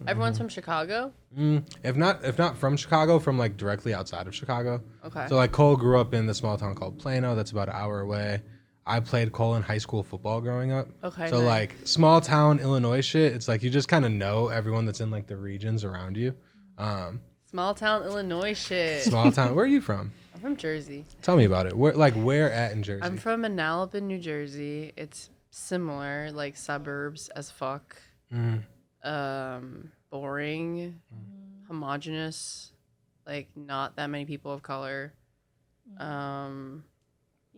Everyone's from Chicago? If not from Chicago, from like directly outside of Chicago. Okay. So like Cole grew up in the small town called Plano. That's about an hour away. I played Cole in high school football growing up. Okay. So nice. like small town Illinois shit, it's like you just kind of know everyone that's in like the regions around you. Small town Illinois shit. Small town. Where are you from? I'm from Jersey. Tell me about it. Where at in Jersey? I'm from Manalapan, New Jersey. It's similar, like suburbs as fuck. Boring, homogenous, like not that many people of color.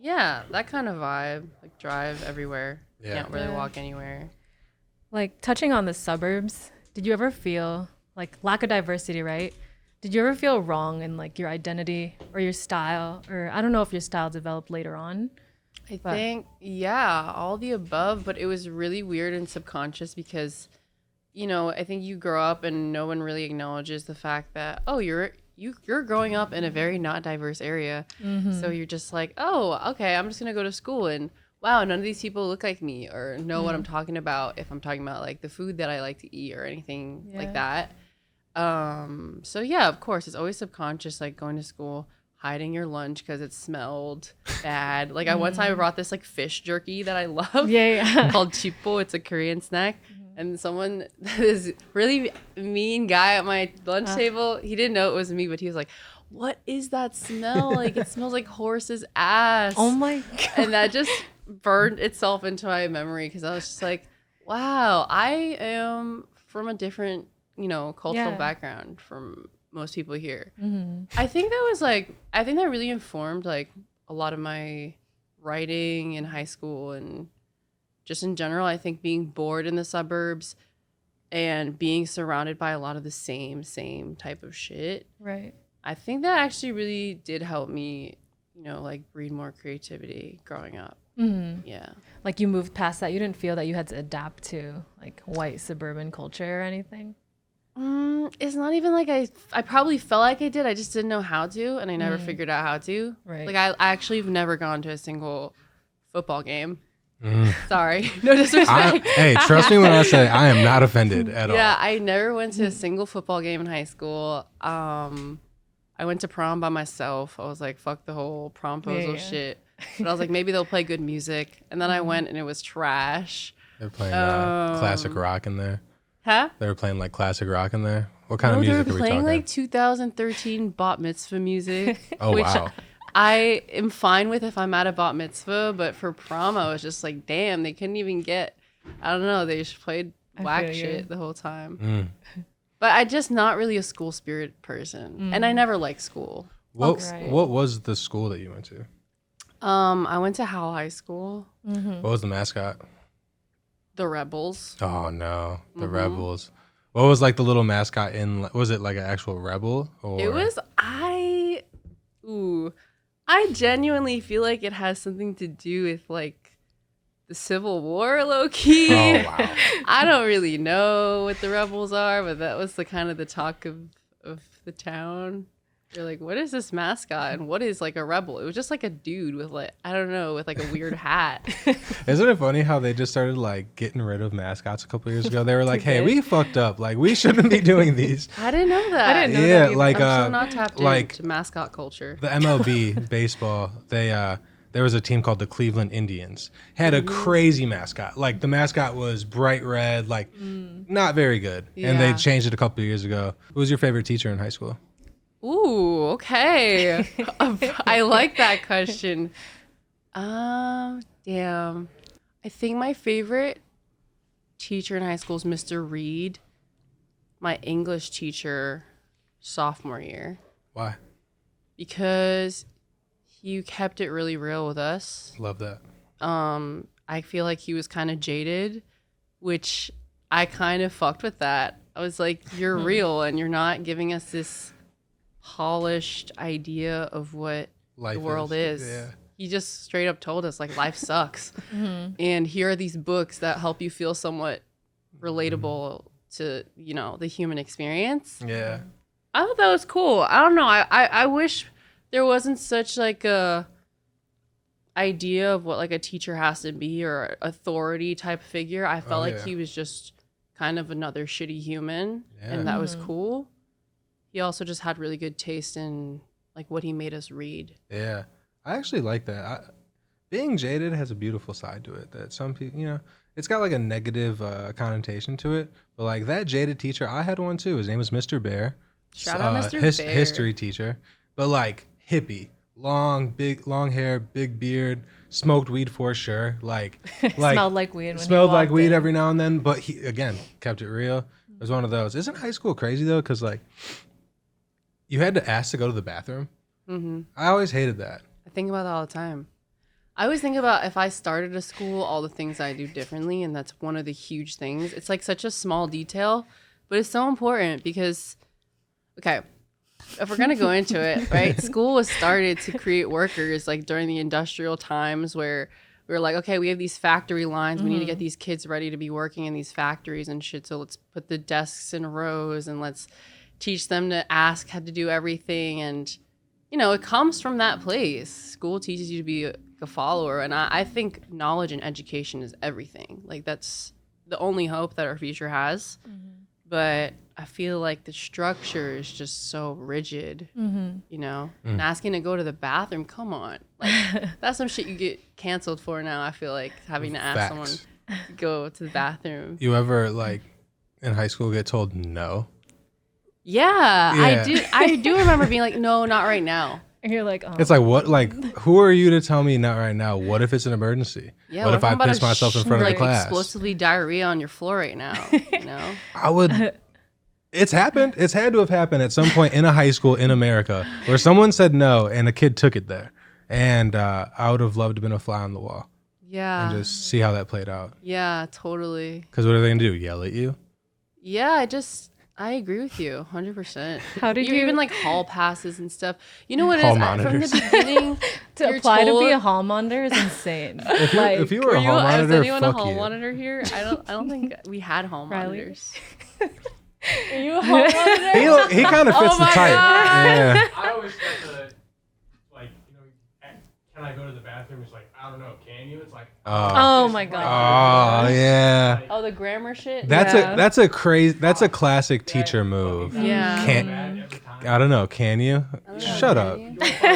Yeah, that kind of vibe. Like drive everywhere. Yeah. Can't really walk anywhere. Like touching on the suburbs, did you ever feel like lack of diversity, right? Did you ever feel wrong in like your identity or your style? Or I don't know if your style developed later on. I think, yeah, all the above, but it was really weird and subconscious because, you know, I think you grow up and no one really acknowledges the fact that, oh, you're growing up in a very not diverse area. So you're just like, oh, okay, I'm just going to go to school and wow, none of these people look like me or know what I'm talking about if I'm talking about like the food that I like to eat or anything like that. So yeah, of course, it's always subconscious, like going to school, hiding your lunch because it smelled bad. Like I one time I brought this like fish jerky that I love called chipo. It's a Korean snack. And this really mean guy at my lunch table, he didn't know it was me, but he was like, what is that smell? Like it smells like horse's ass. Oh my God. And that just burned itself into my memory because I was just like, wow, I am from a different, you know, cultural background from most people here. I think that really informed like a lot of my writing in high school and just in general. I think being bored in the suburbs and being surrounded by a lot of the same type of shit. Right. I think that actually really did help me, you know, like breed more creativity growing up. Yeah. Like you moved past that. You didn't feel that you had to adapt to like white suburban culture or anything? It's not even like I probably felt like I did. I just didn't know how to, and I never figured out how to. Right. Like I actually have never gone to a single football game. Sorry, no disrespect. Hey, trust me when I say I am not offended at all. Yeah, I never went to a single football game in high school. I went to prom by myself. I was like, fuck the whole promposal shit. But I was like, maybe they'll play good music. And then I went and it was trash. They're playing classic rock in there. Huh? They were playing like classic rock in there. What kind of music are we talking? They were playing like 2013 bat mitzvah music. Oh, which wow. I am fine with if I'm at a bat mitzvah, but for prom, I was just like, damn, they couldn't even get, I don't know, they just played whack shit the whole time. But I'm just not really a school spirit person. And I never liked school. What was the school that you went to? I went to Howell High School. What was the mascot? The Rebels. Oh, no. The Rebels. What was like the little mascot in, was it like an actual rebel? Or? It was, I genuinely feel like it has something to do with like the Civil War, low key. Oh, wow. I don't really know what the Rebels are, but that was the kind of the talk of the town. You're like, what is this mascot and what is like a rebel? It was just like a dude with like, I don't know, with like a weird hat. Isn't it funny how they just started like getting rid of mascots a couple years ago? They were like, hey, we fucked up. Like we shouldn't be doing these. I didn't know that. I didn't know that either. Like I'm still not tapped into mascot culture. The MLB baseball, there was a team called the Cleveland Indians. Had a crazy mascot. Like the mascot was bright red, like not very good. And they changed it a couple of years ago. Who was your favorite teacher in high school? Ooh, okay. I like that question. Damn. I think my favorite teacher in high school is Mr. Reed, my English teacher, sophomore year. Why? Because he kept it really real with us. Love that. I feel like he was kind of jaded, which I kind of fucked with that. I was like, you're real and you're not giving us this polished idea of what Life the world is. Yeah. He just straight up told us like life sucks. And here are these books that help you feel somewhat relatable to, you know, the human experience. Yeah. I thought that was cool. I don't know. I wish there wasn't such like a idea of what like a teacher has to be or authority type figure. I felt like he was just kind of another shitty human, and that was cool. He also just had really good taste in like what he made us read. Yeah, I actually like that. Being jaded has a beautiful side to it that some people, it's got like a negative connotation to it. But like that jaded teacher, I had one too. His name was Mr. Bear. Shout out Mr. Bear. History teacher, but like hippie, long hair, big beard, smoked weed for sure. Like smelled like weed. Smelled like weed every now and then, but he again kept it real. It was one of those. Isn't high school crazy though? Because like you had to ask to go to the bathroom. Mm-hmm. I always hated that. I think about that all the time. I always think about if I started a school, all the things I do differently, and that's one of the huge things. It's like such a small detail, but it's so important because, okay, if we're gonna go into it, right? School was started to create workers like during the industrial times where we were like, okay, we have these factory lines. We need to get these kids ready to be working in these factories and shit. So let's put the desks in rows and let's teach them to ask how to do everything. And, it comes from that place. School teaches you to be a follower. And I think knowledge and education is everything. Like that's the only hope that our future has. But I feel like the structure is just so rigid, and asking to go to the bathroom, come on. Like that's some shit you get canceled for now. I feel like having to ask someone to go to the bathroom. You ever like in high school get told no? Yeah. I do remember being like, no, not right now. And you're like, oh. It's like, what? Like, who are you to tell me not right now? What if it's an emergency? Yeah, what if I piss myself in front of the class? Explosively diarrhea on your floor right now, I would. It's happened. It's had to have happened at some point in a high school in America where someone said no and a kid took it there. And I would have loved to have been a fly on the wall. Yeah. And just see how that played out. Yeah, totally. Because what are they going to do? Yell at you? Yeah, I agree with you 100%. How did you even like hall passes and stuff? You know what it hall is? Monitors. From the beginning to apply to be a hall monitor is insane. If you were a hall monitor, is anyone fuck a hall you. monitor here? I don't think we had hall Riley? monitors. Are you a hall monitor? He kind of fits the type. Yeah. I always got the, like, can I go to the bathroom? It's like, I don't know, can you? It's like, oh my god. Oh yeah. Oh, the grammar shit. That's a classic teacher move. Yeah. I don't know. Can you? Shut up.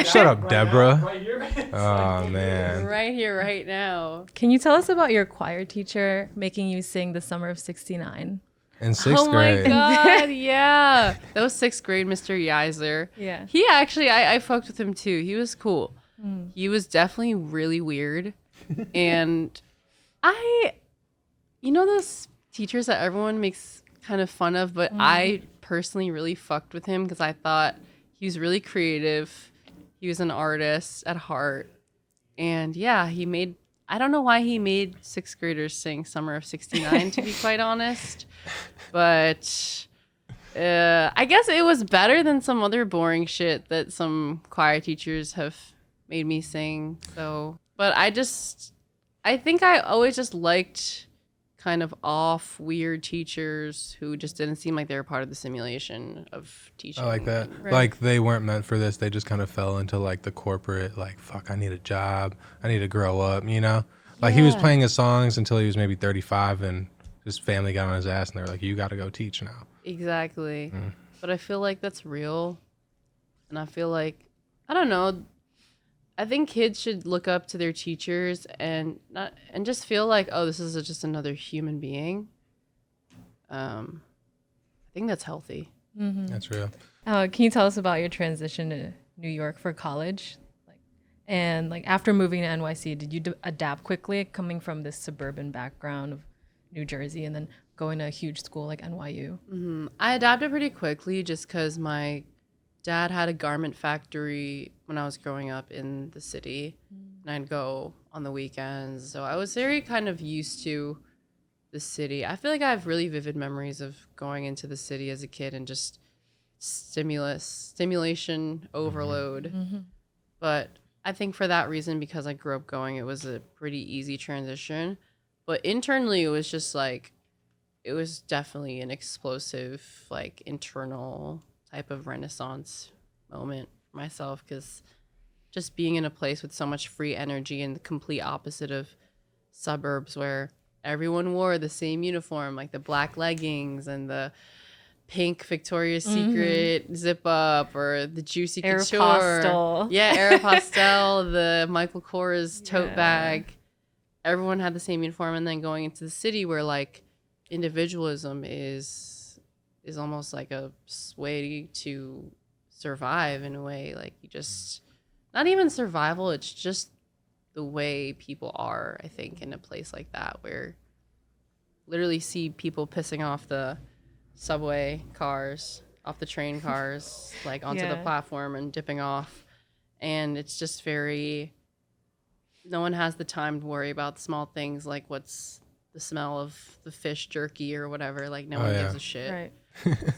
Shut up, Deborah. Right here. Oh man. Right here, right now. Can you tell us about your choir teacher making you sing "The Summer of '69"? In sixth grade. Oh my god, yeah. That was 6th grade, Mr. Yeiser. Yeah. He actually, I fucked with him too. He was cool. He was definitely really weird. And those teachers that everyone makes kind of fun of, but I personally really fucked with him because I thought he was really creative. He was an artist at heart. And yeah, I don't know why he made 6th graders sing Summer of '69, to be quite honest. But I guess it was better than some other boring shit that some choir teachers have made me sing. So, but I think I always just liked kind of off, weird teachers who just didn't seem like they were part of the simulation of teaching. I like that. Right. Like they weren't meant for this. They just kind of fell into like the corporate, like, fuck, I need a job. I need to grow up, Like he was playing his songs until he was maybe 35 and his family got on his ass and they were like, you got to go teach now. Exactly. But I feel like that's real. And I feel like, I don't know, I think kids should look up to their teachers and just feel like, oh, this is just another human being. I think that's healthy. Mm-hmm. That's real. Can you tell us about your transition to New York for college? And after moving to NYC, did you adapt quickly, coming from this suburban background of New Jersey and then going to a huge school like NYU? Mm-hmm. I adapted pretty quickly just because my dad had a garment factory when I was growing up in the city, and I'd go on the weekends. So I was very kind of used to the city. I feel like I have really vivid memories of going into the city as a kid and just stimulation overload. Mm-hmm. But I think for that reason, because I grew up going, it was a pretty easy transition. But internally, it was just like, it was definitely an explosive, like, internal type of renaissance moment for myself, because just being in a place with so much free energy and the complete opposite of suburbs where everyone wore the same uniform, like the black leggings and the pink Victoria's Secret zip up, or the Juicy Couture. Aeropostale. Yeah, Aeropostale, the Michael Kors tote bag. Everyone had the same uniform, and then going into the city where like individualism is almost like a way to survive in a way. Like you just, not even survival, it's just the way people are, I think, in a place like that where literally see people pissing off the subway cars, off the train cars, like onto the platform and dipping off. And it's just very, no one has the time to worry about small things like what's the smell of the fish jerky or whatever. Like no one gives a shit. Right.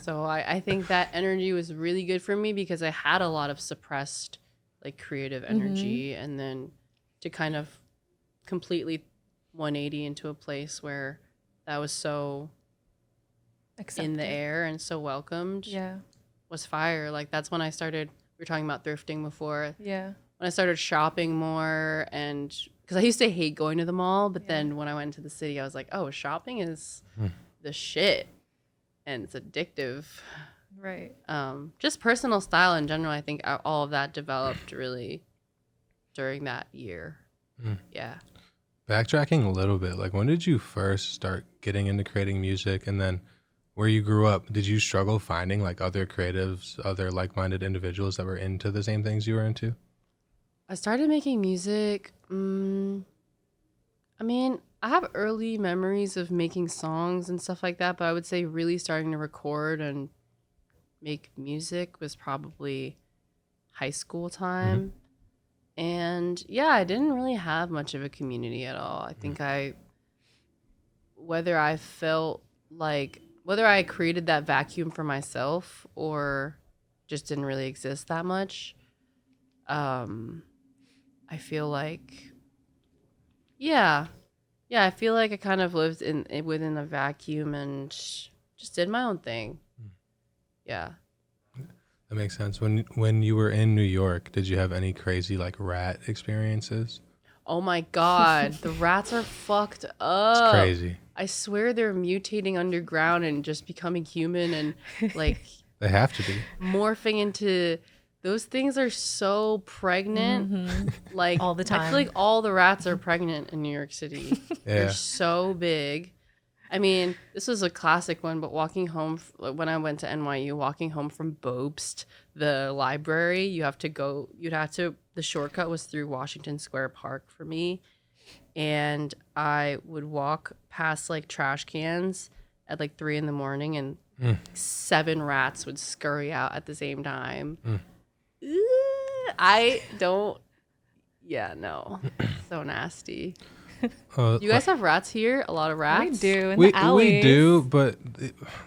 So I think that energy was really good for me because I had a lot of suppressed like creative energy, and then to kind of completely 180 into a place where that was so in the air and so welcomed was fire. Like that's when I started, we were talking about thrifting before. Yeah. When I started shopping more, and because I used to hate going to the mall, but then when I went to the city, I was like, oh, shopping is the shit. And it's addictive. Right. Just personal style in general, I think all of that developed really during that year. Yeah. Backtracking a little bit, like when did you first start getting into creating music, and then where you grew up, did you struggle finding like other creatives, other like-minded individuals that were into the same things you were into? I started making music. I mean, I have early memories of making songs and stuff like that, but I would say really starting to record and make music was probably high school time. And yeah, I didn't really have much of a community at all. I think whether I created that vacuum for myself or just didn't really exist that much. I feel like, I feel like I kind of lived within a vacuum and just did my own thing. Yeah. That makes sense. When you were in New York, did you have any crazy like rat experiences? Oh my God, the rats are fucked up. It's crazy. I swear they're mutating underground and just becoming human and like They have to be. morphing into. Those things are so pregnant, like all the time. I feel like all the rats are pregnant in New York City. They're so big. I mean, this was a classic one, but walking home when I went to NYU, walking home from Bobst, the library, the shortcut was through Washington Square Park for me. And I would walk past like trash cans at like 3 a.m. and 7 rats would scurry out at the same time. No. So nasty. You guys have rats here? A lot of rats? We do. In the alleys. We do, but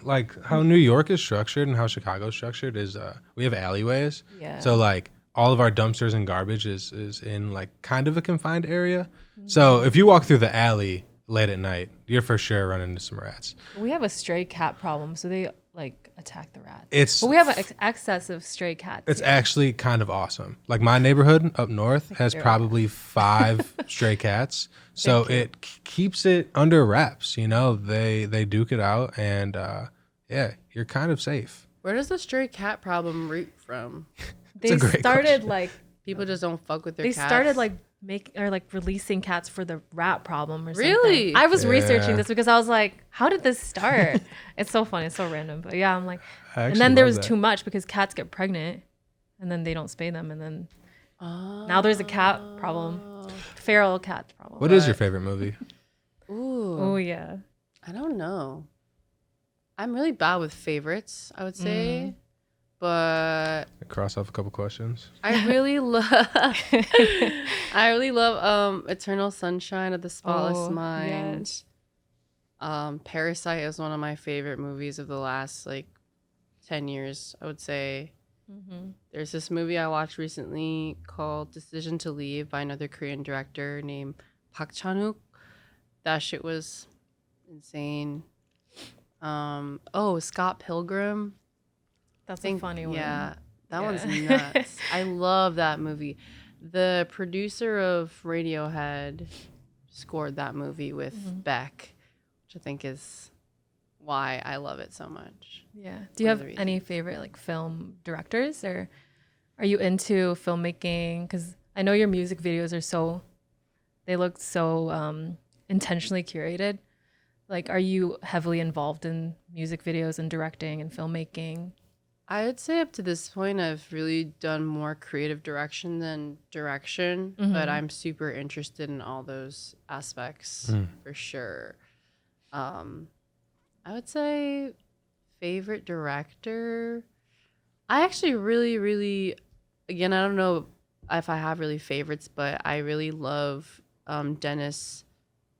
like how New York is structured and how Chicago is structured is we have alleyways. Yeah. So like all of our dumpsters and garbage is in like kind of a confined area. So if you walk through the alley late at night, you're for sure running into some rats. We have a stray cat problem, so they like attack the rats. But we have an excess of stray cats. It's actually kind of awesome. Like my neighborhood up north has probably 5 stray cats, so it keeps it under wraps. You know, they duke it out, and you're kind of safe. Where does the stray cat problem root from? They started like people just don't fuck with their cats. They started like releasing cats for the rat problem or something. Really? I was researching this because I was like, how did this start? It's so funny. It's so random. But yeah, I'm like, and then there was too much because cats get pregnant and then they don't spay them. And then now there's a cat problem, feral cat problem. What is your favorite movie? Ooh. Oh, yeah. I don't know. I'm really bad with favorites, I would say. But Cross off a couple questions. I really love Eternal Sunshine of the Spotless Mind. Yes. Parasite is one of my favorite movies of the last like 10 years, I would say. There's this movie I watched recently called Decision to Leave by another Korean director named Park Chan-wook. That shit was insane. Scott Pilgrim. That's a funny one. Yeah, that one's nuts. I love that movie. The producer of Radiohead, scored that movie with Beck, which I think is why I love it so much. Yeah. Do you One of have the any favorite like film directors, or are you into filmmaking? Because I know your music videos are they look so intentionally curated. Like, are you heavily involved in music videos and directing and filmmaking? I would say up to this point, I've really done more creative direction than direction, but I'm super interested in all those aspects for sure. I would say favorite director. I actually really, really, again, I don't know if I have really favorites, but I really love Denis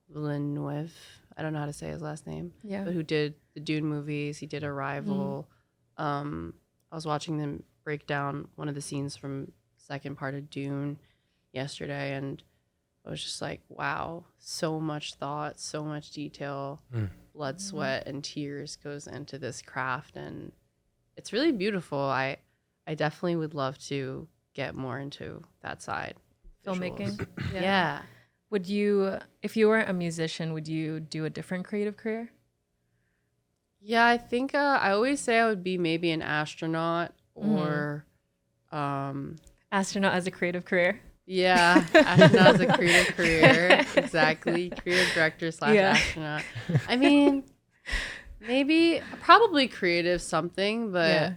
Villeneuve. I don't know how to say his last name. Yeah. But who did the Dune movies? He did Arrival. I was watching them break down one of the scenes from second part of Dune yesterday, and I was just like, wow, so much thought, so much detail, blood, sweat, and tears goes into this craft, and it's really beautiful. I definitely would love to get more into that side. Filmmaking? Visuals. Yeah. Would you, if you were a musician, would you do a different creative career? Yeah, I think I always say I would be maybe an astronaut or Astronaut as a creative career. yeah, astronaut as a creative career. Exactly. Creative director / astronaut. I mean, probably creative something, but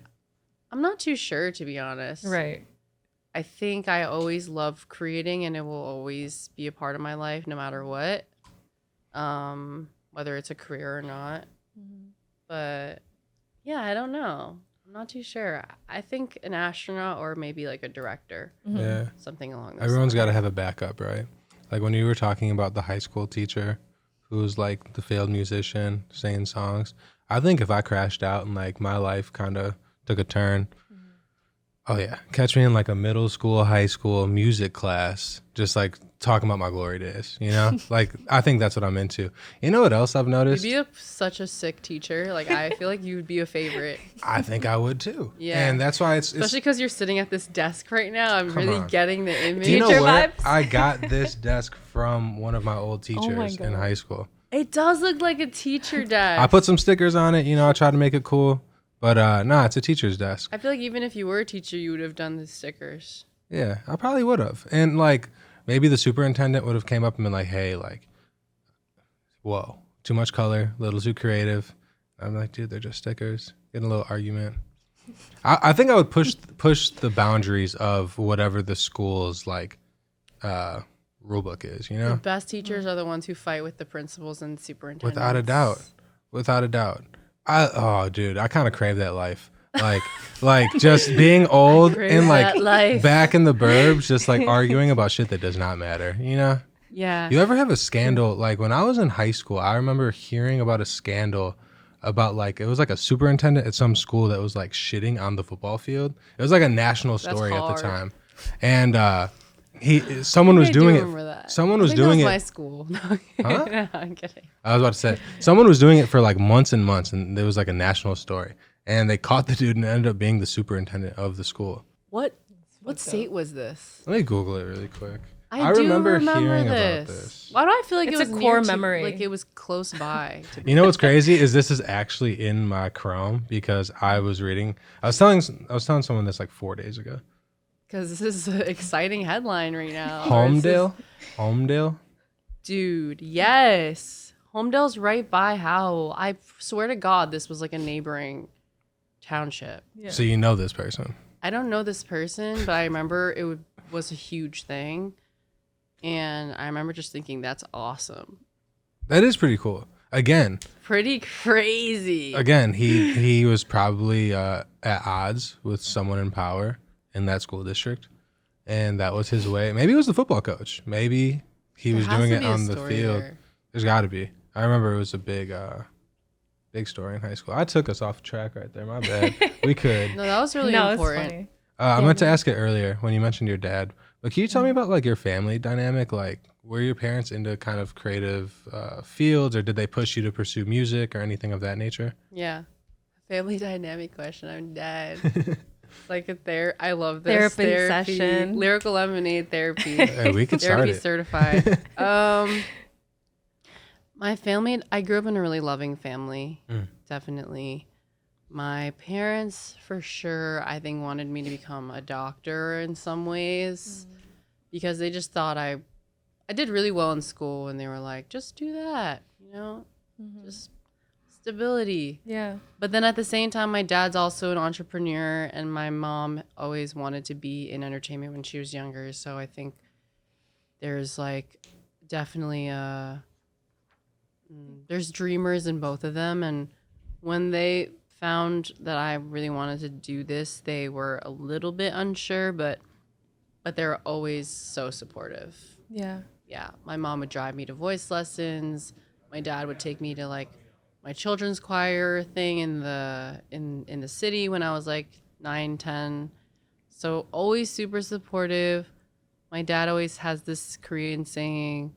I'm not too sure, to be honest. Right. I think I always love creating, and it will always be a part of my life no matter what, whether it's a career or not. But yeah, I don't know. I'm not too sure. I think an astronaut or maybe like a director. Yeah. Something along those Everyone's got to lines. have a backup, right? Like when you were talking about the high school teacher who's like the failed musician singing songs, I think if I crashed out and like my life kind of took a turn, oh yeah, catch me in like a middle school, high school music class, just like talking about my glory days, you know? Like I think that's what I'm into. You know what else I've noticed? You'd be such a sick teacher. Like I feel like you would be a favorite. I think I would too. Yeah. And that's why it's Especially because you're sitting at this desk right now. I'm Come really on. getting the image. Do you know Teacher what? vibes. I got this desk from one of my old teachers in God. high school. It does look like a teacher desk. I put some stickers on it, you know, I tried to make it cool. But nah, it's a teacher's desk. I feel like even if you were a teacher, you would have done the stickers. Yeah, I probably would have. And like maybe the superintendent would have came up and been like, hey, like, whoa, too much color, a little too creative. I'm like, dude, they're just stickers. Getting a little argument. I think I would push the boundaries of whatever the school's like rule book is, you The know? best teachers are the ones who fight with the principals and superintendents. Without a doubt. Without a doubt. Dude, I kind of crave that life. Like just being old crave and that like life. back in the burbs, just like arguing about shit that does not matter, you know? Yeah. You ever have a scandal? Like when I was in high school, I remember hearing about a scandal about like, it was like a superintendent at some school that was like shitting on the football field. It was like a national story at the hard. time. And someone was I do doing it. remember that. Someone I was think that doing was my it. school. Huh? I'm kidding. I was about to say, someone was doing it for like months and months, and there was like a national story. And they caught the dude and it ended up being the superintendent of the school. What state was this? Let me Google it really quick. I do remember remember hearing this. about this. Why do I feel like It's it was a near core to- memory. like it was close by? You know what's crazy is this is actually in my Chrome because I was telling someone this like 4 days ago. Because this is an exciting headline right now. Homedale? Dude, yes. Homedale's right by Howell. I swear to God, this was like a neighboring township. Yeah. So you know this person. I don't know this person, but I remember was a huge thing. And I remember just thinking, that's awesome. That is pretty cool. Again, Pretty crazy. he was probably at odds with someone in power in that school district. And that was his way. Maybe it was the football coach. Maybe he was There has doing to it be a on the story field. there. There's got to be. I remember it was a big story in high school. I took us off track right there. My bad. We could. No, that was really no, it's important. funny. I meant to ask it earlier when you mentioned your dad. But can you tell me about like your family dynamic? Like, were your parents into kind of creative fields, or did they push you to pursue music or anything of that nature? Yeah. Family dynamic question. I'm dead. Like I love this. Therapy session. Lyrical Lemonade therapy. Hey, we could start Therapy it. certified. My family, I grew up in a really loving family, definitely. My parents, for sure, I think wanted me to become a doctor in some ways because they just thought I did really well in school, and they were like, just do that, just stability. Yeah. But then at the same time, my dad's also an entrepreneur, and my mom always wanted to be in entertainment when she was younger. So I think there's like definitely there's dreamers in both of them. And when they found that I really wanted to do this, they were a little bit unsure, but they were always so supportive. Yeah. Yeah, my mom would drive me to voice lessons. My dad would take me to like my children's choir thing in the city when I was like 9, 10. So always super supportive. My dad always has this Korean saying,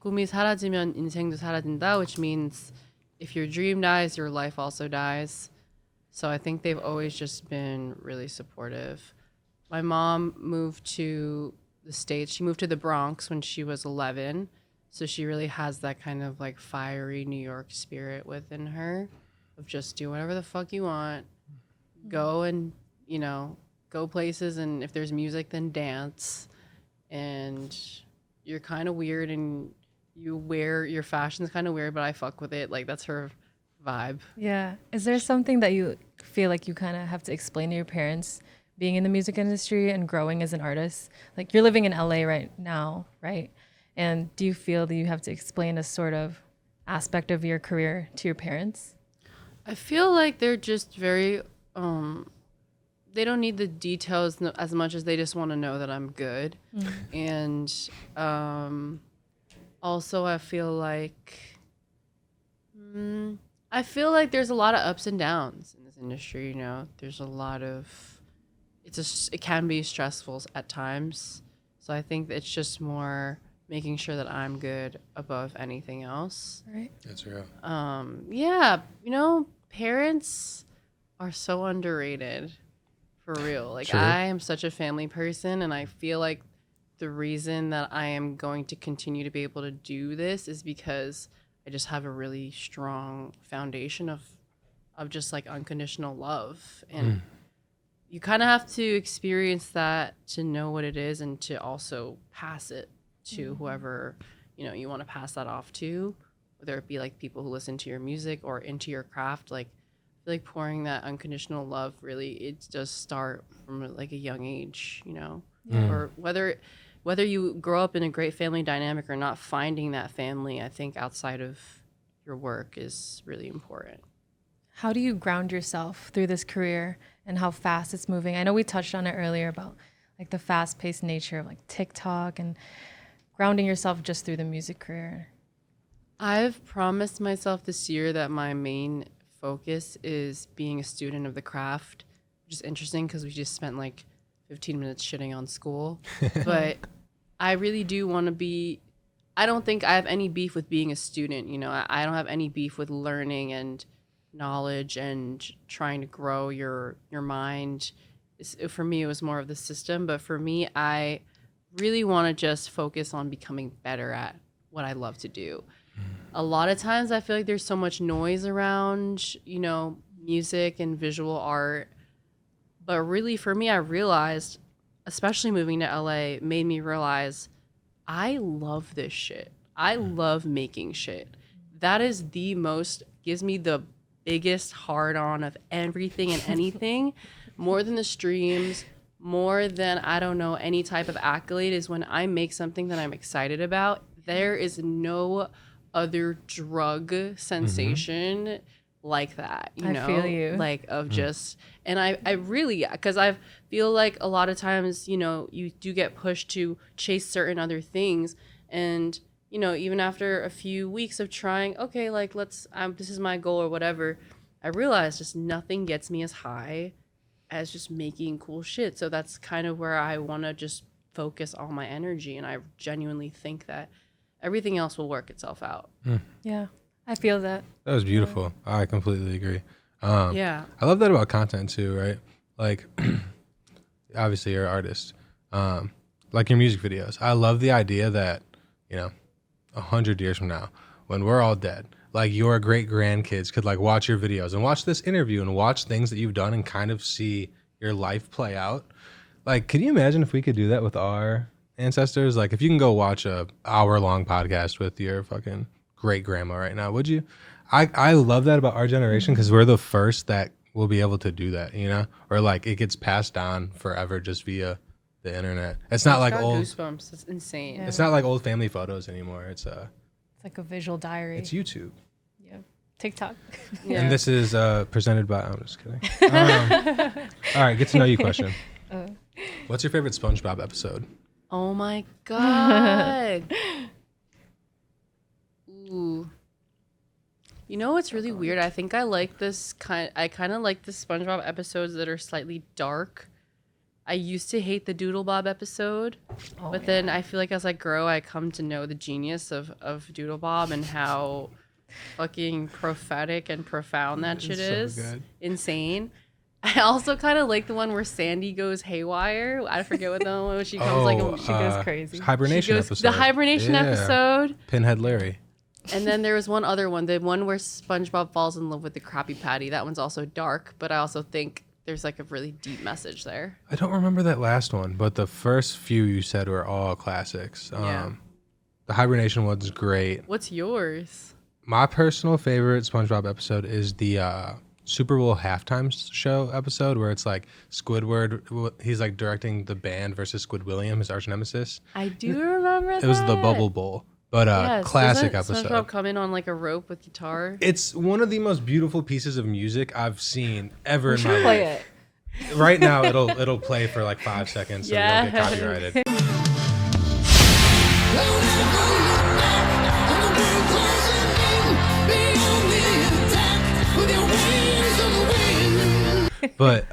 꿈이 사라지면 인생도 사라진다, which means if your dream dies, your life also dies. So I think they've always just been really supportive. My mom moved to the States. She moved to the Bronx when she was 11. So she really has that kind of like fiery New York spirit within her of just do whatever the fuck you want. Go and, go places. And if there's music, then dance. And you're kind of weird and you wear your fashion's kind of weird, but I fuck with it. Like that's her vibe. Yeah. Is there something that you feel like you kind of have to explain to your parents being in the music industry and growing as an artist? Like you're living in LA right now, right? And do you feel that you have to explain a sort of aspect of your career to your parents? I feel like they're just very, they don't need the details as much as they just want to know that I'm good. And also I feel like there's a lot of ups and downs in this industry, There's a lot of, it can be stressful at times. So I think it's just more making sure that I'm good above anything else. Right. That's real. Yeah, parents are so underrated, for real. Like, True. I am such a family person, and I feel like the reason that I am going to continue to be able to do this is because I just have a really strong foundation of just like unconditional love. And you kind of have to experience that to know what it is and to also pass it to whoever, you want to pass that off to, whether it be like people who listen to your music or into your craft. Like, I feel like pouring that unconditional love, really, it does start from like a young age, or whether you grow up in a great family dynamic or not, finding that family, I think outside of your work is really important. How do you ground yourself through this career and how fast it's moving? I know we touched on it earlier about like the fast-paced nature of like TikTok and grounding yourself just through the music career. I've promised myself this year that my main focus is being a student of the craft, which is interesting because we just spent like 15 minutes shitting on school. But I really do want to be, I don't think I have any beef with being a student. I don't have any beef with learning and knowledge and trying to grow your mind. For me, it was more of the system. But for me, I really want to just focus on becoming better at what I love to do. A lot of times I feel like there's so much noise around, music and visual art. But really for me, I realized, especially moving to LA, made me realize I love this shit. I love making shit. That is gives me the biggest hard on of everything and anything, more than the streams, more than, I don't know, any type of accolade, is when I make something that I'm excited about. There is no other drug sensation like that, I feel you. like of just, and I really, because I feel like a lot of times, you do get pushed to chase certain other things. And, even after a few weeks of trying, okay, like this is my goal or whatever, I realized just nothing gets me as high as just making cool shit. So that's kind of where I want to just focus all my energy. And I genuinely think that everything else will work itself out. Yeah, I feel that. That was beautiful. Yeah. I completely agree. Yeah. I love that about content too, right? Like, obviously you're an artist. Like your music videos. I love the idea that, 100 years from now, when we're all dead, like your great grandkids could like watch your videos and watch this interview and watch things that you've done and kind of see your life play out. Like, can you imagine if we could do that with our ancestors? Like, if you can go watch a hour-long podcast with your fucking great grandma right now, would you? I love that about our generation because we're the first that will be able to do that, you know? Or like it gets passed on forever just via the internet. It's not like got old goosebumps. It's insane. Yeah. It's not like old family photos anymore. It's like a visual diary. it's YouTube. Yeah. TikTok. Yeah. And this is presented by I'm just kidding. All right, get to know you question. What's your favorite SpongeBob episode? Oh my god. Ooh. You know what's really weird? I think I like this I kind of like the SpongeBob episodes that are slightly dark. I used to hate the Doodle Bob episode, but then I feel like as I grow, I come to know the genius of Doodle Bob and how fucking prophetic and profound that shit so is. good. Insane. I also kind of like the one where Sandy goes haywire. I forget what the one was. She comes she goes crazy. Hibernation episode. The hibernation Yeah. episode. Pinhead Larry. And then there was one other one, the one where SpongeBob falls in love with the Krabby Patty. That one's also dark, but I also think there's like a really deep message there. I don't remember that last one, but the first few you said were all classics. Yeah. The hibernation one's great. What's yours? My personal favorite SpongeBob episode is the Super Bowl halftime show episode where it's like Squidward, he's like directing the band versus Squid William, his arch nemesis. I do remember that. It was the Bubble Bowl, but Yes. classic Doesn't episode. SpongeBob come in on like a rope with guitar? It's one of the most beautiful pieces of music I've seen ever in my life. Play it. Right now, it'll play for like 5 seconds, so Yeah. we don't get copyrighted. But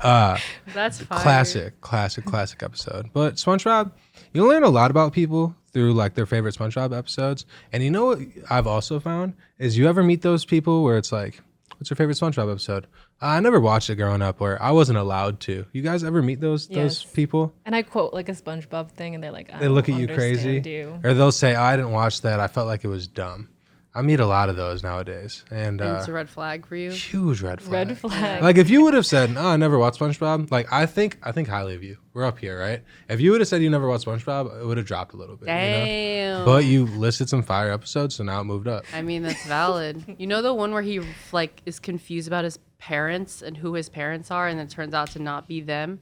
That's fire. classic episode. But SpongeBob, you learn a lot about people through like their favorite SpongeBob episodes. And you know what I've also found is you ever meet those people where it's like, what's your favorite SpongeBob episode? I never watched it growing up, or I wasn't allowed to. You guys ever meet those Yes. people? And I quote like a SpongeBob thing, and they're like, They look at you crazy, or they'll say, "Oh, I didn't watch that. I felt like it was dumb." I meet a lot of those nowadays, and And it's a red flag for you. huge red flag. Red flag. Like if you would have said, "Oh, I never watched SpongeBob," like I think highly of you. We're up here, right? If you would have said you never watched SpongeBob, it would have dropped a little bit. You know? Damn. But you listed some fire episodes, so now it moved up. I mean, that's valid. You know the one where he like is confused about his parents and who his parents are, and it turns out to not be them.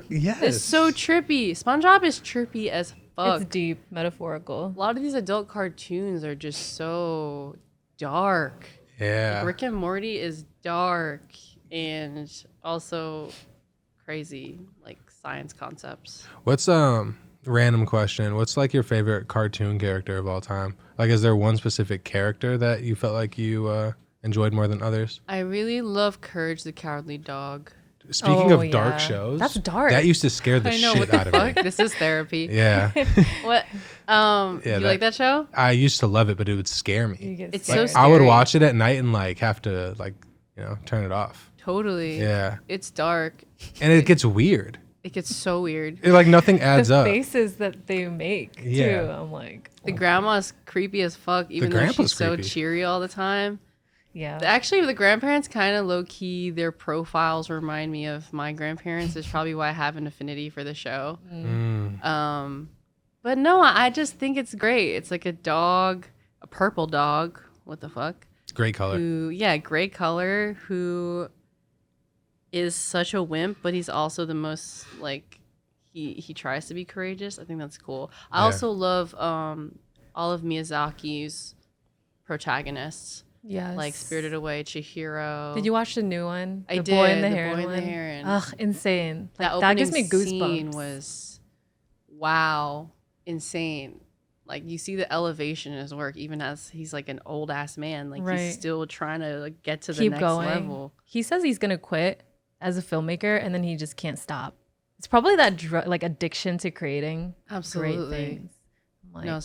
Yes. It's so trippy. SpongeBob is trippy as fuck. It's deep, metaphorical. A lot of these adult cartoons are just so dark. Yeah. Rick and Morty is dark and also crazy, like science concepts. What's random question? What's like your favorite cartoon character of all time? Like, is there one specific character that you felt like you enjoyed more than others? I really love Courage the Cowardly Dog. Speaking Oh, of dark yeah. shows, That's dark. That used to scare the I know, shit what the out of fuck? me. This is therapy. Yeah, What? Yeah, You like that show? I used to love it, but it would scare You me. get It's scared. so I would scary. watch it at night and like have to like turn it off. Totally. Yeah, It's dark. and it gets weird. It gets so weird. It, like nothing adds the up. faces that they make Yeah. too. I'm like, The grandma's creepy as fuck, even though grandpa's she's so creepy. cheery all the time. yeah. Actually, the grandparents kind of low key, their profiles remind me of my grandparents. Is probably why I have an affinity for the show. But no, I just think it's great. It's like a dog, a purple dog. What the fuck? Great color. Gray color, who is such a wimp, but he's also the most like he tries to be courageous. I think that's cool. I Yeah. also love all of Miyazaki's protagonists, Yes. like Spirited Away, Chihiro. Did you watch the new one? I the Boy did, and the The Heron Boy and the one? Heron. Ugh, insane. that Like, that gives me opening scene goosebumps. was wow, insane. Like you see the elevation in his work, even as he's like an old ass man. Like Right. he's still trying to like get to the Keep next going. level. He says he's gonna quit as a filmmaker, and then he just can't stop. It's probably that like addiction to creating Absolutely. great things. I'm like, No,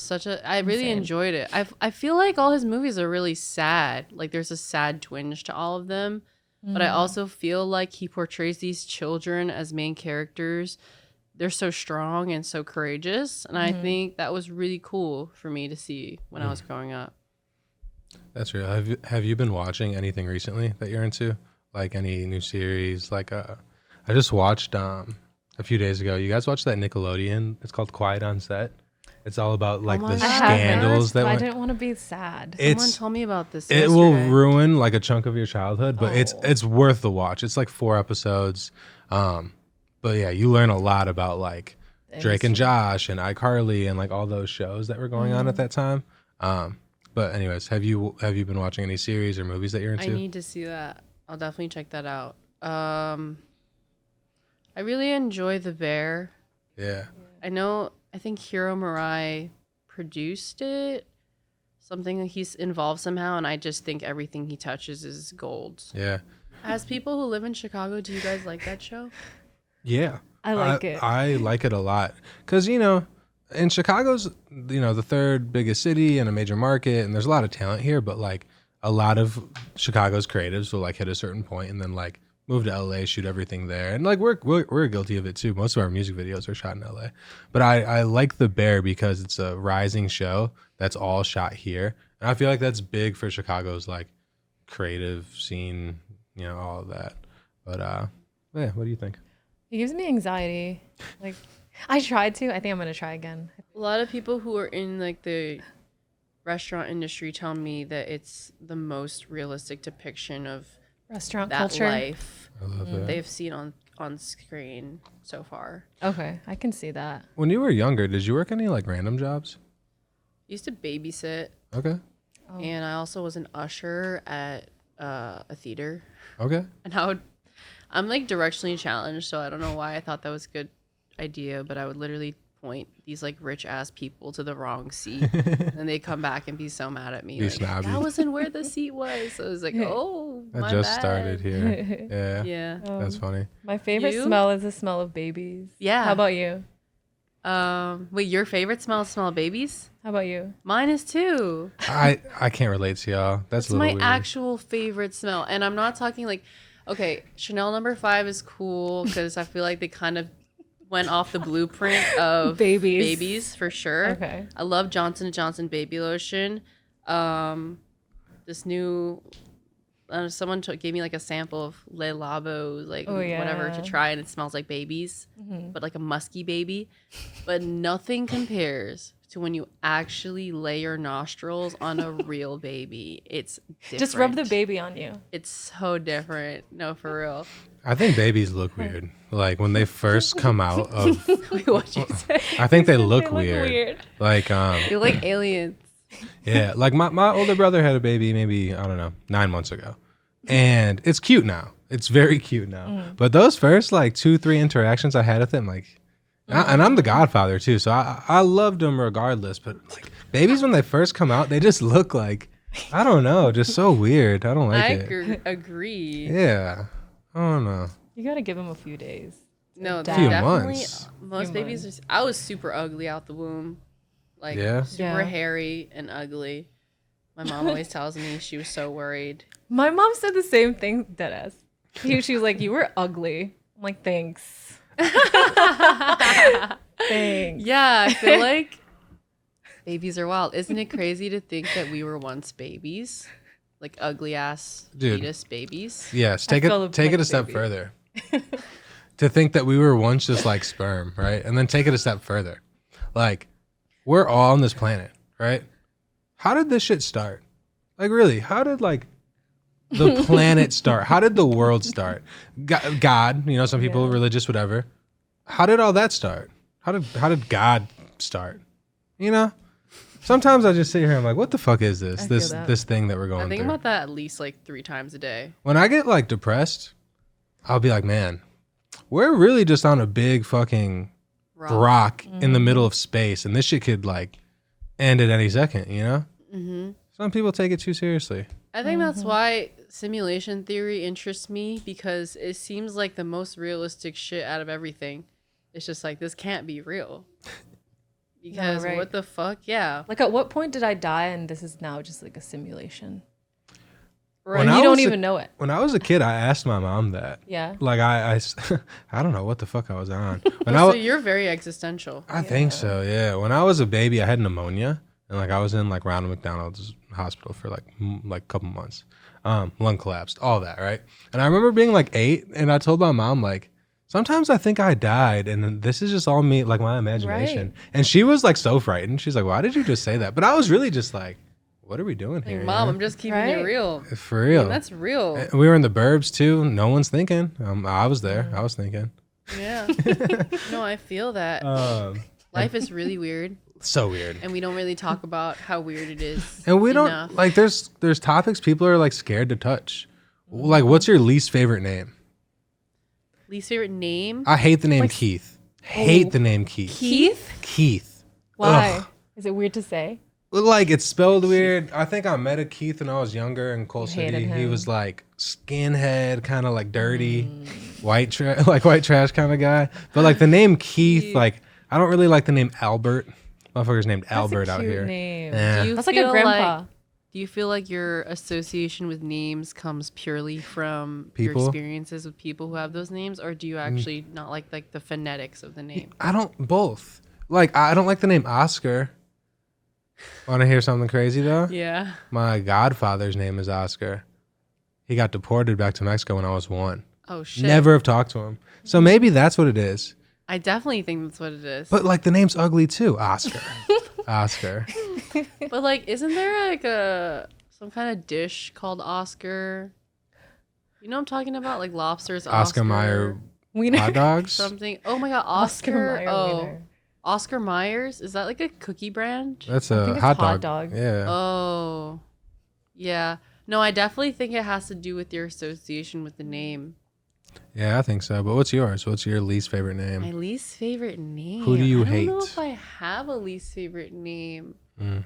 I really insane. enjoyed it. I feel like all his movies are really sad. Like there's a sad twinge to all of them. But I also feel like he portrays these children as main characters they're so strong and so courageous, and I think that was really cool for me to see when I was growing up. That's real. Have you been watching anything recently that you're into? Like any new series? Like I just watched a few days ago. You guys watched that Nickelodeon? It's called Quiet on Set. It's all about like my the God. scandals that I went. didn't want to be sad. Someone told me about this. It will yesterday. ruin like a chunk of your childhood, but Oh. it's worth the watch. It's like 4 episodes. But yeah, you learn a lot about like Drake and Josh and iCarly and like all those shows that were going on at that time. But anyways, have you been watching any series or movies that you're I into? need to see that. I'll definitely check that out. I really enjoy The Bear. Yeah. I think Hiro Murai produced it. Something he's involved somehow, and I just think everything he touches is gold. Yeah. As people who live in Chicago, do you guys like that show? Yeah. I like it. I like it a lot. Because, in Chicago's, the third biggest city and a major market, and there's a lot of talent here, but like a lot of Chicago's creatives will like hit a certain point and then like move to LA, shoot everything there. And like we're guilty of it too. Most of our music videos are shot in LA. But I like The Bear because it's a rising show that's all shot here. And I feel like that's big for Chicago's like creative scene, all of that. But yeah, what do you think? It gives me anxiety. Like, I tried to. I think I'm gonna try again. A lot of people who are in like the restaurant industry tell me that it's the most realistic depiction of Restaurant that culture. life I love that. they've seen on screen so far. Okay, I can see that. When you were younger, did you work any like random jobs? Used to babysit, Okay. and I also was an usher at a theater. Okay. And I'm like directionally challenged, so I don't know why I thought that was a good idea, but I would literally point these like rich ass people to the wrong seat, and they come back and be so mad at me. Be Like, snobby. that wasn't where the seat was. So I was like, oh, I my just bad. started here. Yeah. Yeah. That's funny. My favorite You? smell is the smell of babies. Yeah. How about you? Wait, your favorite smell is smell of babies? How about you? Mine is too. I can't relate to y'all. That's It's a little my weird. actual favorite smell, and I'm not talking like, okay, Chanel number 5 is cool because I feel like they kind of went off the blueprint of Babies. for sure. Okay. I love Johnson & Johnson baby lotion. This new someone gave me like a sample of Le Labo, like whatever to yeah. try, and it smells like babies, but like a musky baby. But nothing compares to when you actually lay your nostrils on a real baby. It's different. Just rub the baby on you. It's so different. No, for real. I think babies look weird. Like when they first come out of, Wait, what'd you say? I think they look weird. Like You're like aliens. yeah, like my older brother had a baby maybe, I don't know, 9 months ago. And it's cute now. It's very cute now. But those first like 2-3 interactions I had with him, like, and I'm the godfather too, so I loved them regardless. But like babies, when they first come out, they just look like, I don't know, just so weird. I don't like it. Agree. Yeah, I don't know. You gotta give him a few days. No, Few definitely. months. Most Few babies. I was super ugly out the womb, like Yeah? super Yeah. hairy and ugly. My mom always tells me she was so worried. My mom said the same thing, deadass. She was like, "You were ugly." I'm like, "Thanks." Thanks. Yeah, I feel like babies are wild. Isn't it crazy to think that we were once babies, like ugly ass Dude. fetus babies? Yes, I take feel it like a a step baby. further. To think that we were once just like sperm, right? And then take it a step further. Like, we're all on this planet, right? How did this shit start? Like, really, how did like the planet start? How did the world start? God, some people religious, whatever. How did all that start? How did God start? Sometimes I just sit here and I'm like, what the fuck is this? I feel This that. this thing that we're going I think through. about that at least like 3 times a day. When I get like depressed, I'll be like, man, we're really just on a big fucking rock in the middle of space, and this shit could like end at any second, Mm-hmm. Some people take it too seriously. I think that's why simulation theory interests me, because it seems like the most realistic shit out of everything. It's just like, this can't be real. Because right. what the fuck? Yeah. Like, at what point did I die and this is now just like a simulation? Right. When You I don't was even know it. When I was a kid, I asked my mom that. Yeah. Like I don't know what the fuck I was on. When So you're very existential. I think so, yeah. When I was a baby, I had pneumonia, and like I was in like Ronald McDonald's hospital for like a couple months. Lung collapsed, all that, right? And I remember being like 8, and I told my mom like, sometimes I think I died, and this is just all me, like my imagination. Right. And she was like so frightened. She's like, why did you just say that? But I was really just like, what are we doing Like, here? you Mom, know? I'm just keeping Right. it real. For real. And that's real. And we were in the burbs too. No one's thinking. I was there. I was thinking. Yeah. No, I feel that. Life is really weird, So weird. and we don't really talk about how weird it is. And we enough. don't like. There's topics people are like scared to touch. Like, what's your least favorite name? Least favorite name? I hate the name Keith. Hate the name Keith. Keith? Keith. Why? Ugh. Is it weird to say? Like, it's spelled weird. I think I met a Keith when I was younger in Coal You hated City. He him. was like skinhead, kind of like dirty, white trash kind of guy. But like the name Keith, like I don't really like the name Albert. Motherfucker's named Albert That's a out cute here. name. Yeah. Do you That's like a feel grandpa. Do you feel like your association with names comes purely from People? your experiences with people who have those names, or do you actually not like the phonetics of the name? I don't both. Like I don't like the name Oscar. Want to hear something crazy though? Yeah. My godfather's name is Oscar. He got deported back to Mexico when I was 1. Oh shit. Never have talked to him. So maybe that's what it is. I definitely think that's what it is. But like the name's ugly too. Oscar. Oscar. But like, isn't there like some kind of dish called Oscar? You know what I'm talking about? Like lobsters. Oscar Mayer Wiener. hot dogs. Something. Oh my god, Oscar Oscar. Mayer Oh, wiener. Oscar Myers. Is that like a cookie brand? That's I a think it's hot hot dog. dog. Yeah. Oh, yeah. No, I definitely think it has to do with your association with the name. Yeah, I think so. But what's yours? What's your least favorite My name? least favorite name. Who do you I don't know hate? if I have a least favorite name. Mm.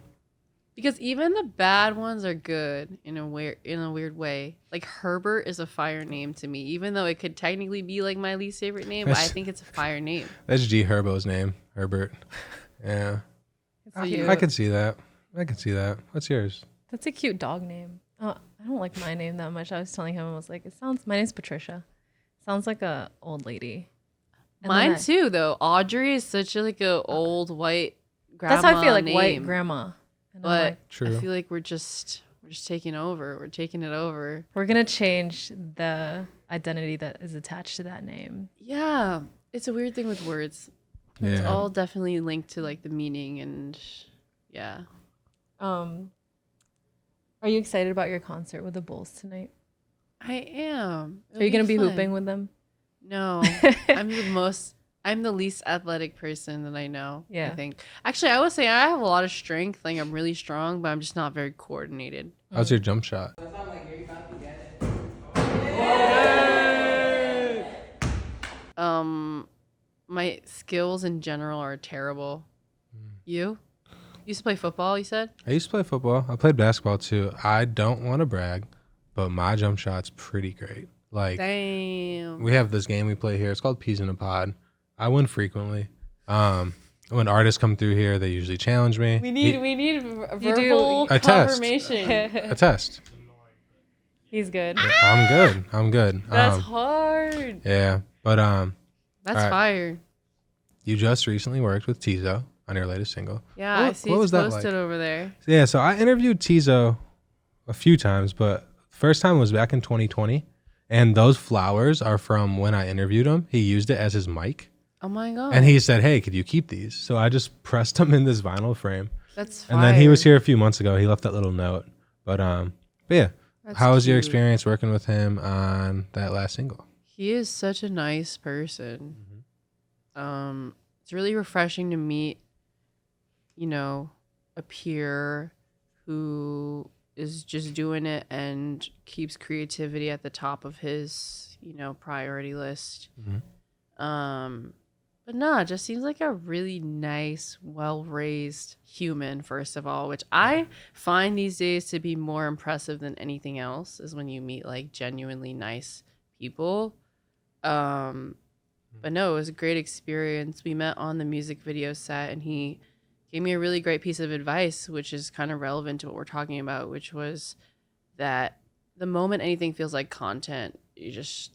Because even the bad ones are good in a weird way. Like Herbert is a fire name to me, even though it could technically be like my least favorite name. But I think it's a fire name. That's G Herbo's name, Herbert. Yeah. So I could see that. I could see that. What's yours? That's a cute dog name. I don't like my name that much. I was telling him, I was like, my name's Patricia. Sounds like a old lady. And then Mine too, though. Audrey is such a old white grandma. That's how I feel, like name. white grandma. And I'm But like, True. I feel like we're just taking over. We're taking it over. we're gonna change the identity that is attached to that name. Yeah, it's a weird thing with words. It's Yeah. all definitely linked to like the meaning and yeah. Are you excited about your concert with the Bulls tonight? I am. Are you gonna be hooping with them? No, I'm the least athletic person that I know. Yeah. I think. Actually, I would say I have a lot of strength. Like I'm really strong, but I'm just not very coordinated. How's your jump shot? My skills in general are terrible. You used to play football, you said? I used to play football. I played basketball too. I don't want to brag, but my jump shot's pretty great. Like Damn. we have this game we play here. It's called Peas in a Pod. I win frequently. When artists come through here, they usually challenge me. We need You do- verbal A test. confirmation. A test. He's good. I'm good. That's hard. Yeah, but That's alright. fire. you just recently worked with Tizo on your latest single. Yeah, I What- see what it's was that posted like? over there. Yeah, so I interviewed Tizo a few times, but first time was back in 2020, and those flowers are from when I interviewed him. He used it as his mic, Oh my god. and he said, "Hey, could you keep these?" So I just pressed them in this vinyl frame, That's fire. and then he was here a few months ago. He left that little note, but yeah. That's How was your cute. experience working with him on that last single? He is such a nice person. Mm-hmm. It's really refreshing to meet, a peer who is just doing it and keeps creativity at the top of his, priority list. Mhm. But no, it just seems like a really nice, well-raised human, first of all, which I find these days to be more impressive than anything else is when you meet like genuinely nice people. But no, it was a great experience. We met on the music video set and he gave me a really great piece of advice, which is kind of relevant to what we're talking about, which was that the moment anything feels like content, it's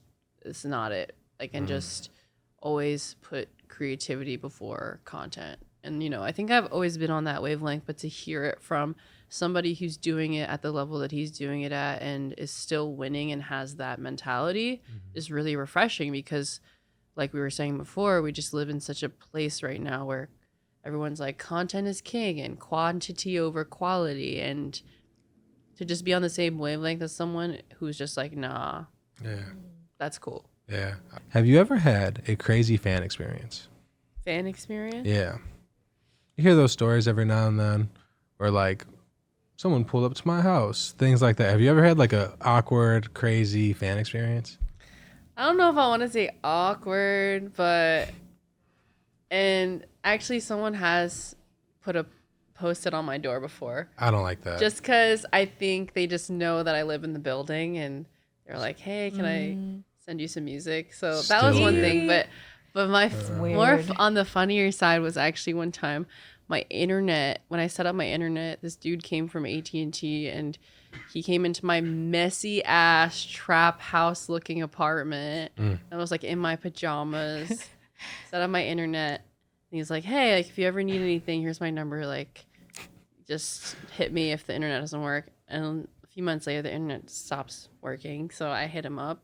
not it. Like, and just always put creativity before content. And, you know, I think I've always been on that wavelength, but to hear it from somebody who's doing it at the level that he's doing it at and is still winning and has that mentality is really refreshing, because like we were saying before, we just live in such a place right now where everyone's like, content is king and quantity over quality. And to just be on the same wavelength as someone who's just like, nah, that's cool. Yeah. Have you ever had a crazy fan experience? Fan experience? Yeah. You hear those stories every now and then where like someone pulled up to my house, things like that. Have you ever had like a awkward, crazy fan experience? I don't know if I want to say awkward, but, and actually someone has posted on my door before. I don't like that. Just because I think they just know that I live in the building and they're like, hey, can I send you some music? So that was one thing. But my on the funnier side was actually one time my internet, when I set up my internet, this dude came from AT&T and he came into my messy ass trap house looking apartment. I was like in my pajamas, set up my internet. And he's like, hey, like if you ever need anything, here's my number. Like, just hit me if the internet doesn't work. And a few months later, the internet stops working. So I hit him up.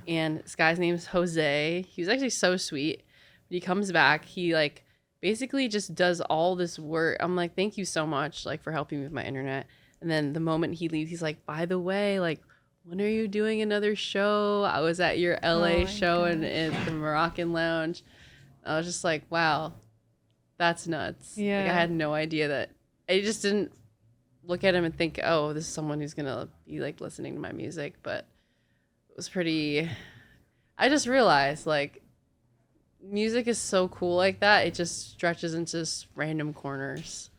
And this guy's name is Jose. He was actually so sweet. But he comes back. He like basically just does all this work. I'm like, thank you so much, like for helping me with my internet. And then the moment he leaves, he's like, by the way, like, when are you doing another show? I was at your LA show in the Moroccan Lounge. I was just like, wow, that's nuts. Yeah. Like, I had no idea that. I just didn't look at him and think, oh, this is someone who's going to be like listening to my music. But it was pretty, I just realized like music is so cool like that. It just stretches into just random corners.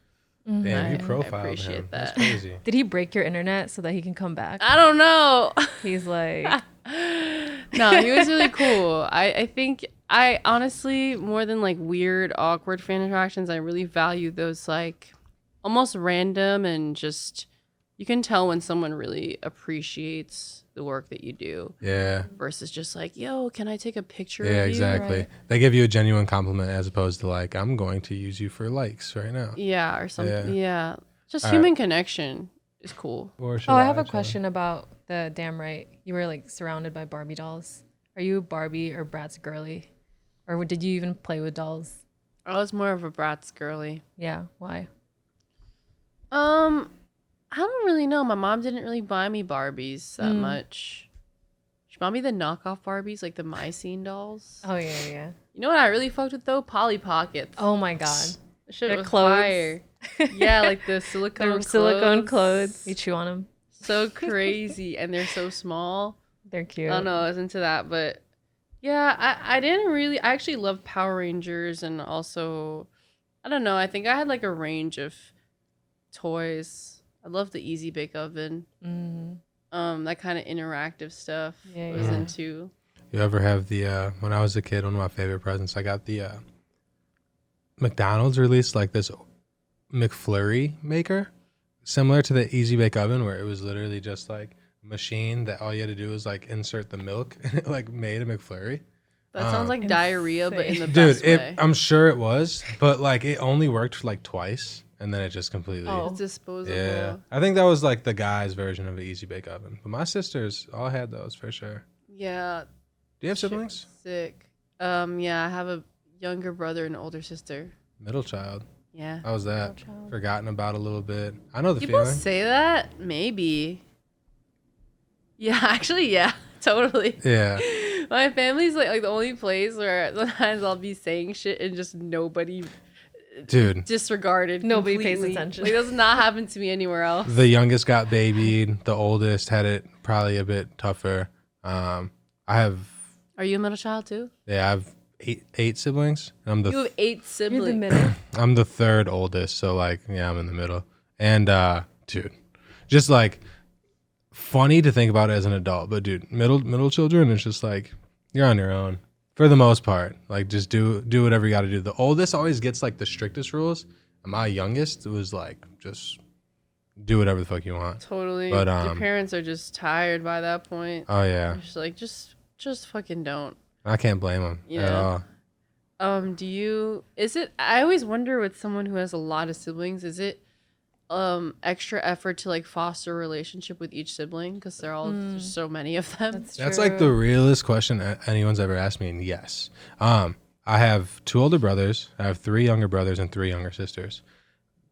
Damn, you profiled I appreciate him. that. That's crazy. Did he break your internet so that he can come back? I don't know. He's like, no, he was really cool. I think I honestly, more than like weird, awkward fan interactions, I really value those like almost random and just, you can tell when someone really appreciates the work that you do. Yeah. Versus just like, yo, can I take a picture of Yeah, you? exactly. Right. They give you a genuine compliment as opposed to like, I'm going to use you for likes right now. Yeah, or something. Yeah. Just All human connection is cool. Or should oh, I have a Chilla? question about the damn right. You were like surrounded by Barbie dolls. Are you Barbie or Bratz girly? Or did you even play with dolls? I was more of a Bratz girly. Yeah, why? I don't really know. My mom didn't really buy me Barbies that much. She bought me the knockoff Barbies, like the Mycene dolls. Oh, yeah. You know what I really fucked with though? Polly Pockets. Oh my God. That shit Their was clothes. fire. Yeah, like the silicone Silicone clothes. You chew on them. So crazy. And they're so small. They're cute. I don't know. I was into that. But yeah, I didn't really. I actually loved Power Rangers. And also, I don't know. I think I had like a range of toys. I love the Easy Bake Oven. That kind of interactive stuff I was into. You ever have the, when I was a kid, one of my favorite presents, I got the McDonald's released like this McFlurry maker, similar to the Easy Bake Oven, where it was literally just like a machine that all you had to do was like insert the milk and it like made a McFlurry. That sounds like diarrhea, but in the Dude, best way. I'm sure it was, but like it only worked like twice. And then it just completely. It's disposable. Yeah. I think that was like the guy's version of the Easy Bake Oven. But my sisters all had those for sure. Yeah. Do you have siblings? Sick. Yeah, I have a younger brother and an older sister. Middle child. Yeah. How was that? Forgotten about a little bit. I know the People feeling. say that? Maybe. Yeah, actually, yeah. Totally. Yeah. My family's like the only place where sometimes I'll be saying shit and just nobody Dude. disregarded. Nobody pays completely. attention. Like, it does not happen to me anywhere else. The youngest got babied. The oldest had it probably a bit tougher. I have Are you a middle child too? I have eight siblings. I'm You have 8 siblings. You're the middle. I'm the third oldest, so like yeah, I'm in the middle. And dude, just like funny to think about it as an adult, but dude, middle children, it's just like you're on your own for the most part. Like just do whatever you got to do. The oldest always gets like the strictest rules, and my youngest was like just do whatever the fuck you want. Totally. But Your parents are just tired by that point. oh yeah, They're just like, just fucking don't. I can't blame them at all. I always wonder with someone who has a lot of siblings, is it extra effort to like foster a relationship with each sibling because there's so many of them? That's like the realest question anyone's ever asked me, and yes. I have 2 older brothers, I have 3 younger brothers and 3 younger sisters.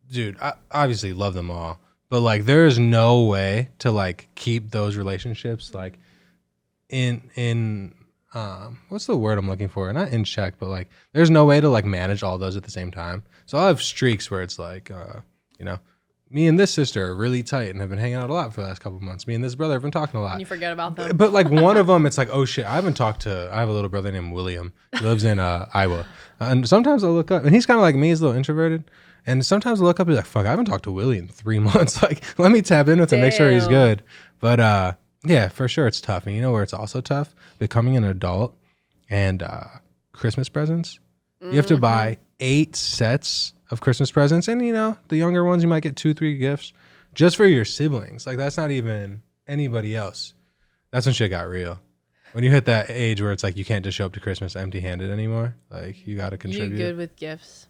Dude, I obviously love them all, but like there is no way to like keep those relationships like in what's the word I'm looking for? Not in check, but like there's no way to like manage all those at the same time. So I'll have streaks where it's like me and this sister are really tight and have been hanging out a lot for the last couple of months. Me and this brother have been talking a lot. And you forget about them. But like one of them, it's like, oh shit, I have a little brother named William. He lives in Iowa. And sometimes I'll look up, and he's kind of like me, he's a little introverted. And sometimes I'll look up and be like, fuck, I haven't talked to Willie in 3 months. Like, let me tap in with him, make sure he's good. But yeah, for sure it's tough. And you know where it's also tough? Becoming an adult and Christmas presents. You have to buy 8 sets of Christmas presents, and the younger ones you might get 2-3 gifts just for your siblings. Like that's not even anybody else. That's when shit got real. When you hit that age where it's like you can't just show up to Christmas empty-handed anymore. Like you got to contribute. You're good with gifts.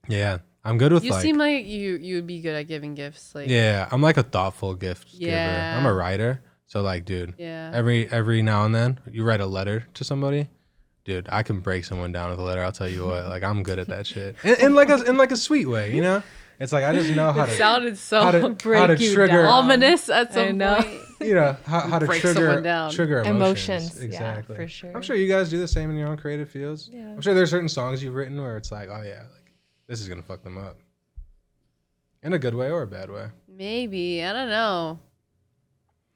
Yeah, I'm good with you seem like you would be good at giving gifts. Like yeah, I'm like a thoughtful gift giver. I'm a writer, so like, dude, every now and then you write a letter to somebody. Dude, I can break someone down with a letter. I'll tell you what. Like, I'm good at that shit. In like a sweet way, It's like I just know how to. It sounded so how to trigger ominous at some point. How to break trigger emotions. Exactly. Yeah, for sure. I'm sure you guys do the same in your own creative fields. Yeah. I'm sure there's certain songs you've written where it's like, oh yeah, like this is gonna fuck them up. In a good way or a bad way. Maybe, I don't know.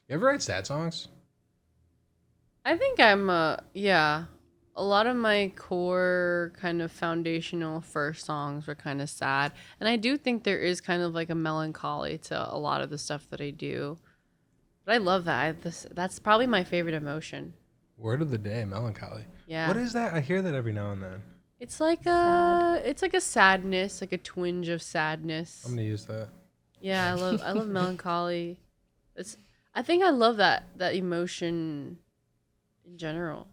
You ever write sad songs? I think I'm a lot of my core kind of foundational first songs were kind of sad. And I do think there is kind of like a melancholy to a lot of the stuff that I do. But I love that. That's probably my favorite emotion. Word of the day, melancholy. Yeah. What is that? I hear that every now and then. It's like a sadness, like a twinge of sadness. I'm going to use that. Yeah, I love melancholy. I think I love that emotion in general.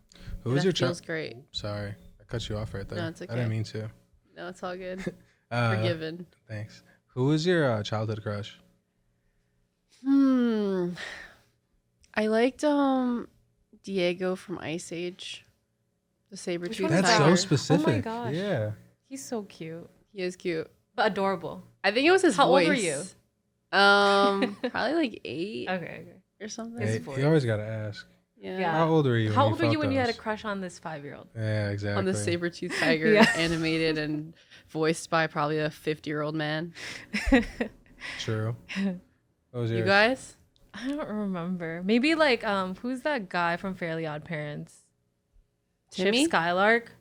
Who was your feels great. Sorry, I cut you off right there. No, it's okay. I didn't mean to. No, it's all good. Forgiven. Thanks. Who was your childhood crush? I liked Diego from Ice Age, the saber-toothed tiger. That's so specific. Oh my gosh. Yeah. He's so cute. He is cute, but adorable. I think it was his How voice. old were you? Probably like 8. Okay. Or something. Hey, you always gotta ask. Yeah. How old were you? How old were you when you had a crush on this 5-year-old? Yeah, exactly. On the saber-toothed tiger, animated and voiced by probably a 50-year-old man. True. What was yours? You guys? I don't remember. Maybe like who's that guy from Fairly Odd Parents? Timmy? Chip Skylark.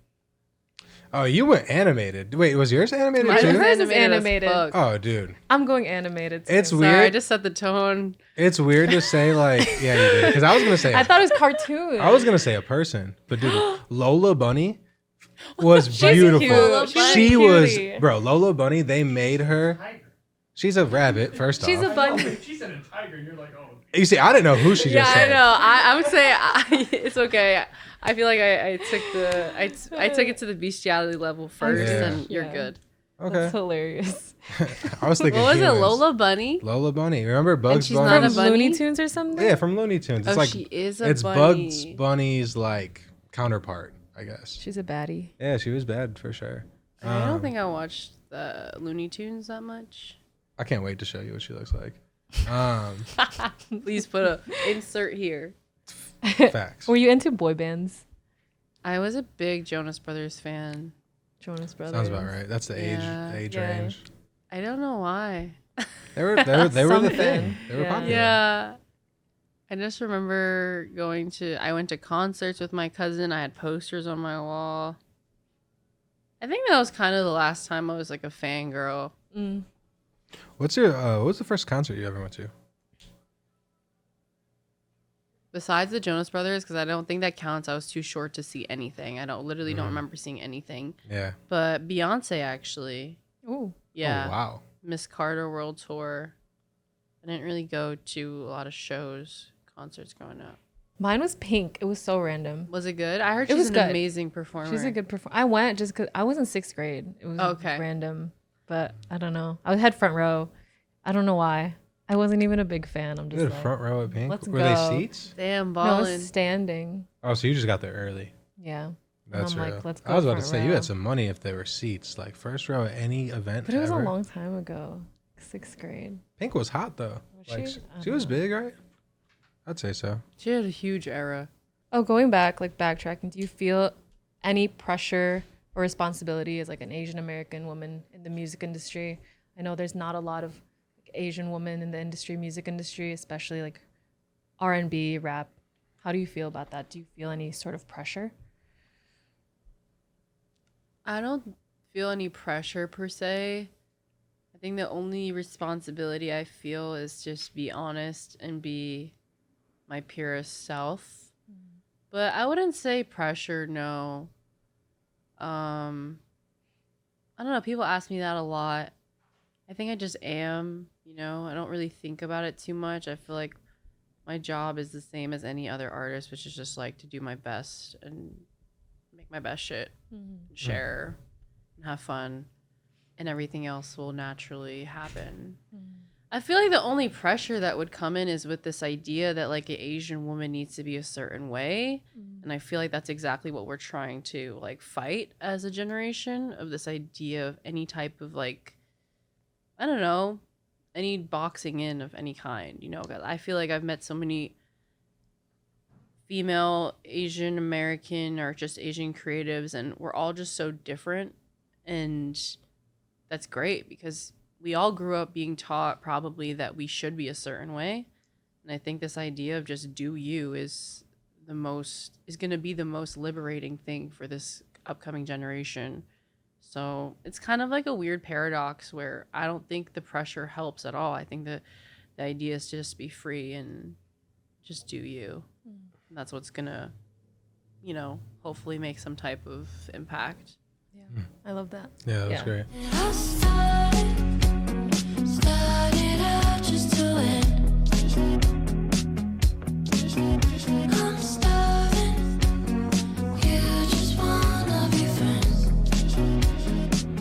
Oh, you went animated. Wait, was yours animated Mine too? was animated. Oh, dude. I'm going animated too. It's Sorry, weird. I just set the tone. It's weird to say like, yeah, you did. Because I was gonna say. I thought it was cartoon. I was gonna say a person, but dude, Lola Bunny was beautiful. Cute. She was, Cutie. bro. Lola Bunny. They made her. She's a rabbit. First She's off. a bunny. She said a tiger, and you're like, oh. You see, I didn't know who she just I said. know. I would say it's okay. I feel like I took it to the bestiality level first, Yeah. and you're good. Okay. That's hilarious. I was thinking. What was it? humans. Lola Bunny? Lola Bunny. Remember Bugs she's Bunny? not a From bunny? Looney Tunes or something? Yeah, from Looney Tunes. It's Oh, like she is a it's bunny. Bugs Bunny's like counterpart, I guess. She's a baddie. Yeah, she was bad for sure. I don't think I watched the Looney Tunes that much. I can't wait to show you what she looks like. Please put a insert here. Facts. Were you into boy bands? I was a big Jonas Brothers fan. Jonas Brothers. Sounds about right. That's the Yeah. age Yeah. range. I don't know why. They were the Something. thing. They were Yeah. popular. Yeah. I just remember I went to concerts with my cousin. I had posters on my wall. I think that was kind of the last time I was like a fangirl. Mm. What's the first concert you ever went to? Besides the Jonas Brothers, because I don't think that counts. I was too short to see anything. I don't remember seeing anything. Yeah. But Beyonce actually. Ooh. Yeah. Oh, wow. Miss Carter World Tour. I didn't really go to a lot of shows, concerts growing up. Mine was Pink. It was so random. Was it good? I heard It she's was an good. amazing performer. She's a good performer. I went just because I was in 6th grade. It was Okay. random, but I don't know. I had front row. I don't know why. I wasn't even a big fan. I'm You just had a like, front row at Pink. let's Were go. they seats? Damn, no, I ballin'. was standing. Oh, so you just got there early. Yeah. That's I'm real. like, let's go I was about to front say you row. had some money if there were seats, like first row at any event. But it was ever. a long time ago. 6th grade. Pink was hot though. Was Like she? I she don't was know. big, right? I'd say so. She had a huge era. Oh, going back, like backtracking, do you feel any pressure or responsibility as like an Asian American woman in the music industry? I know there's not a lot of like, Asian women in the industry, music industry, especially like R&B, rap. How do you feel about that? Do you feel any sort of pressure? I don't feel any pressure per se. I think the only responsibility I feel is just be honest and be my purest self. But I wouldn't say pressure, no. I don't know, people ask me that a lot. I think I just am, you know. I don't really think about it too much. I feel like my job is the same as any other artist, which is just like to do my best and make my best shit, and share and have fun, and everything else will naturally happen. I feel like the only pressure that would come in is with this idea that like an Asian woman needs to be a certain way. And I feel like that's exactly what we're trying to like fight as a generation, of this idea of any type of like, I don't know, any boxing in of any kind, you know. 'Cause I feel like I've met so many female Asian American or just Asian creatives, and we're all just so different, and that's great because we all grew up being taught probably that we should be a certain way. And I think this idea of just do you is going to be the most liberating thing for this upcoming generation. So it's kind of like a weird paradox where I don't think the pressure helps at all. I think that the idea is to just be free and just do you. And that's what's going to, you know, hopefully make some type of impact. Yeah, I love that. Yeah, that's Yeah. great.